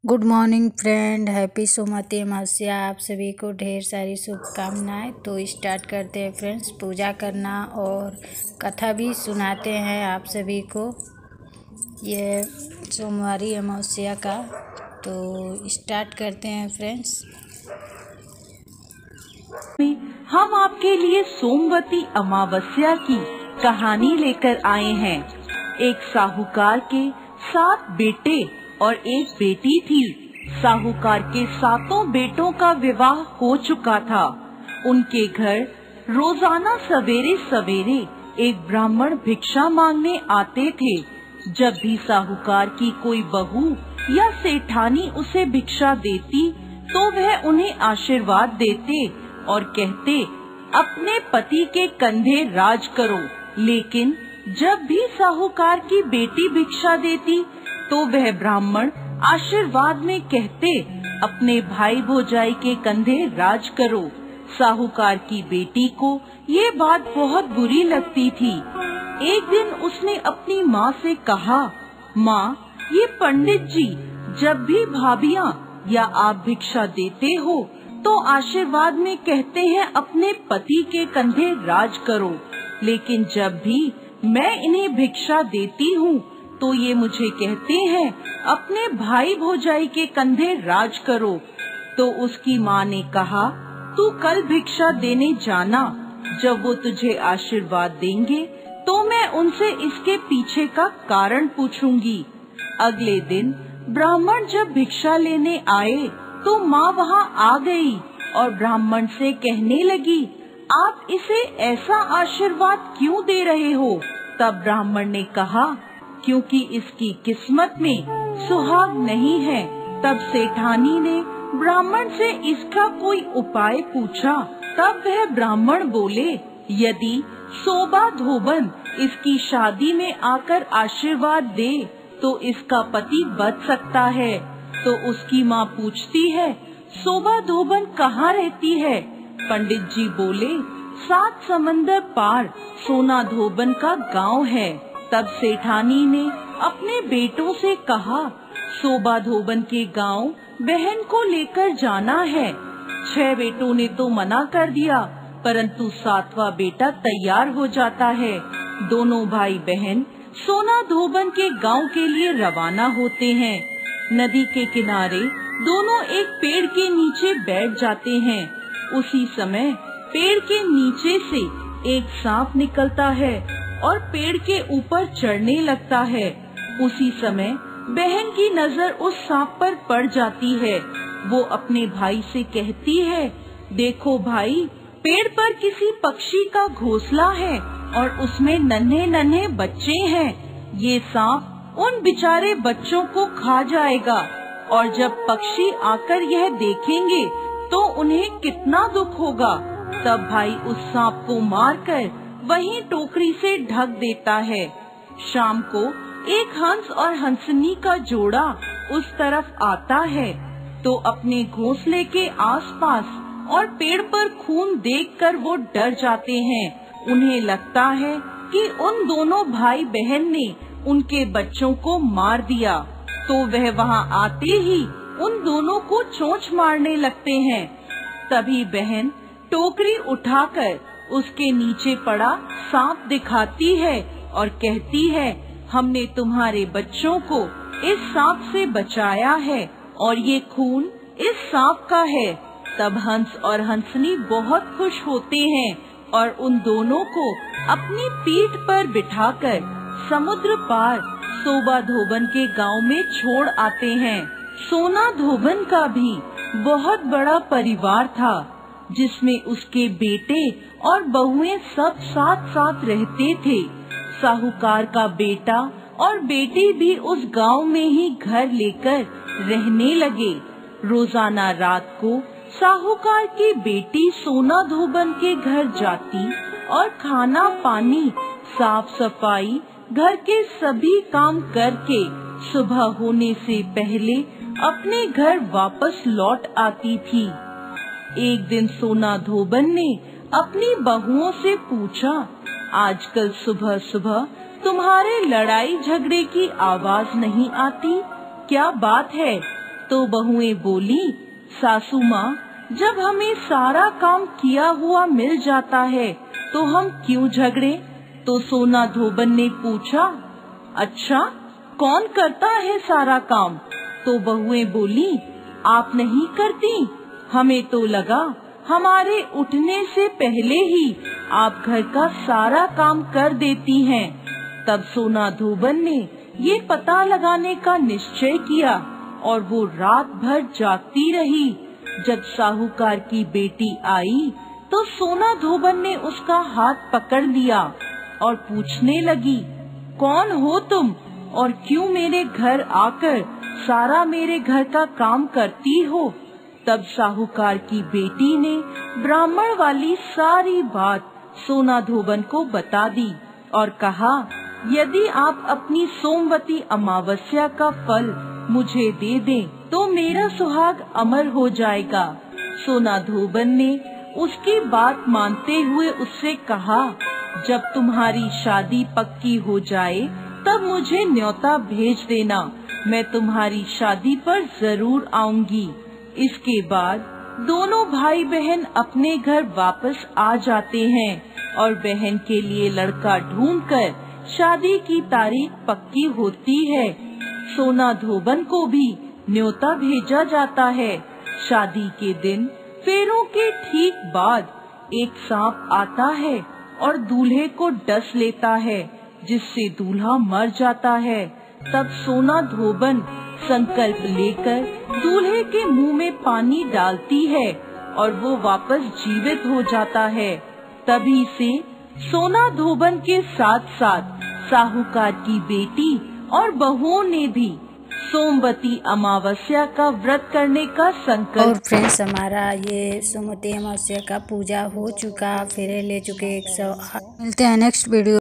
Good morning friend, happy Somvati Amavasya. आप सभी को ढेर सारी शुभकामनाएं। तो स्टार्ट करते हैं फ्रेंड्स, पूजा करना और कथा भी सुनाते हैं आप सभी को ये सोमवारी अमावस्या का। तो स्टार्ट करते हैं फ्रेंड्स। हम आपके लिए सोमवती अमावस्या की कहानी लेकर आए हैं। एक साहूकार के 7 बेटे और एक बेटी थी। साहूकार के 7 बेटों का विवाह हो चुका था। उनके घर रोजाना सवेरे सवेरे एक ब्राह्मण भिक्षा मांगने आते थे। जब भी साहूकार की कोई बहू या सेठानी उसे भिक्षा देती तो वह उन्हें आशीर्वाद देते और कहते, अपने पति के कंधे राज करो। लेकिन जब भी साहूकार की बेटी भिक्षा देती तो वह ब्राह्मण आशीर्वाद में कहते, अपने भाई भौजाई के कंधे राज करो। साहूकार की बेटी को ये बात बहुत बुरी लगती थी। एक दिन उसने अपनी माँ से कहा, माँ, ये पंडित जी जब भी भाभियाँ या आप भिक्षा देते हो तो आशीर्वाद में कहते हैं अपने पति के कंधे राज करो, लेकिन जब भी मैं इन्हें भिक्षा देती हूँ तो ये मुझे कहते हैं अपने भाई भौजाई के कंधे राज करो। तो उसकी माँ ने कहा, तू कल भिक्षा देने जाना। जब वो तुझे आशीर्वाद देंगे तो मैं उनसे इसके पीछे का कारण पूछूंगी। अगले दिन ब्राह्मण जब भिक्षा लेने आए तो माँ वहाँ आ गई और ब्राह्मण से कहने लगी, आप इसे ऐसा आशीर्वाद क्यों दे रहे हो? तब ब्राह्मण ने कहा, क्योंकि इसकी किस्मत में सुहाग नहीं है। तब सेठानी ने ब्राह्मण से इसका कोई उपाय पूछा। तब वह ब्राह्मण बोले, यदि सोबा धोबन इसकी शादी में आकर आशीर्वाद दे तो इसका पति बच सकता है। तो उसकी माँ पूछती है, सोबा धोबन कहाँ रहती है? पंडित जी बोले, 7 समंदर पार सोना धोबन का गांव है। तब सेठानी ने अपने बेटों से कहा, सोबा धोबन के गांव बहन को लेकर जाना है। 6 बेटों ने तो मना कर दिया, परंतु 7वां बेटा तैयार हो जाता है। दोनों भाई बहन सोना धोबन के गांव के लिए रवाना होते हैं। नदी के किनारे दोनों एक पेड़ के नीचे बैठ जाते हैं। उसी समय पेड़ के नीचे से एक सांप निकलता है और पेड़ के ऊपर चढ़ने लगता है। उसी समय बहन की नजर उस सांप पर पड़ जाती है। वो अपने भाई से कहती है, देखो भाई, पेड़ पर किसी पक्षी का घोंसला है और उसमें नन्हे नन्हे बच्चे हैं। ये सांप उन बेचारे बच्चों को खा जाएगा और जब पक्षी आकर यह देखेंगे तो उन्हें कितना दुख होगा। तब भाई उस सांप को मारकर वहीं टोकरी से ढक देता है। शाम को एक हंस और हंसनी का जोड़ा उस तरफ आता है तो अपने घोंसले के आसपास और पेड़ पर खून देखकर वो डर जाते हैं। उन्हें लगता है कि उन दोनों भाई बहन ने उनके बच्चों को मार दिया। तो वह वहाँ आते ही उन दोनों को चोंच मारने लगते हैं। तभी बहन टोकरी उठाकर उसके नीचे पड़ा सांप दिखाती है और कहती है, हमने तुम्हारे बच्चों को इस सांप से बचाया है और ये खून इस सांप का है। तब हंस और हंसनी बहुत खुश होते हैं और उन दोनों को अपनी पीठ पर बिठाकर समुद्र पार सोबा धोबन के गांव में छोड़ आते हैं। सोना धोबन का भी बहुत बड़ा परिवार था, जिसमें उसके बेटे और बहुएं सब साथ साथ रहते थे। साहूकार का बेटा और बेटी भी उस गांव में ही घर लेकर रहने लगे। रोजाना रात को साहूकार की बेटी सोना धोबन के घर जाती और खाना पानी, साफ सफाई, घर के सभी काम करके सुबह होने से पहले अपने घर वापस लौट आती थी। एक दिन सोना धोबन ने अपनी बहुओं से पूछा, आजकल सुबह सुबह तुम्हारे लड़ाई झगड़े की आवाज नहीं आती, क्या बात है? तो बहुएं बोली, सासू माँ, जब हमें सारा काम किया हुआ मिल जाता है तो हम क्यों झगड़े? तो सोना धोबन ने पूछा, अच्छा कौन करता है सारा काम? तो बहुएं बोली, आप नहीं करती? हमें तो लगा हमारे उठने से पहले ही आप घर का सारा काम कर देती हैं। तब सोना धोबन ने ये पता लगाने का निश्चय किया और वो रात भर जागती रही। जब साहूकार की बेटी आई तो सोना धोबन ने उसका हाथ पकड़ लिया और पूछने लगी, कौन हो तुम और क्यों मेरे घर आकर सारा मेरे घर का काम करती हो? तब साहूकार की बेटी ने ब्राह्मण वाली सारी बात सोना धोबन को बता दी और कहा, यदि आप अपनी सोमवती अमावस्या का फल मुझे दे दें तो मेरा सुहाग अमर हो जाएगा। सोना धोबन ने उसकी बात मानते हुए उससे कहा, जब तुम्हारी शादी पक्की हो जाए तब मुझे न्योता भेज देना, मैं तुम्हारी शादी पर जरूर आऊंगी। इसके बाद दोनों भाई बहन अपने घर वापस आ जाते हैं और बहन के लिए लड़का ढूंढकर शादी की तारीख पक्की होती है। सोना धोबन को भी न्योता भेजा जाता है। शादी के दिन फेरों के ठीक बाद एक सांप आता है और दूल्हे को डस लेता है, जिससे दूल्हा मर जाता है। तब सोना धोबन संकल्प लेकर दूल्हे के मुंह में पानी डालती है और वो वापस जीवित हो जाता है। तभी से सोना धोबन के साथ साथ साहूकार की बेटी और बहुओं ने भी सोमवती अमावस्या का व्रत करने का संकल्प। और फ्रेंड्स, हमारा ये सोमवती अमावस्या का पूजा हो चुका, फेरे ले चुके 108। मिलते हैं नेक्स्ट वीडियो।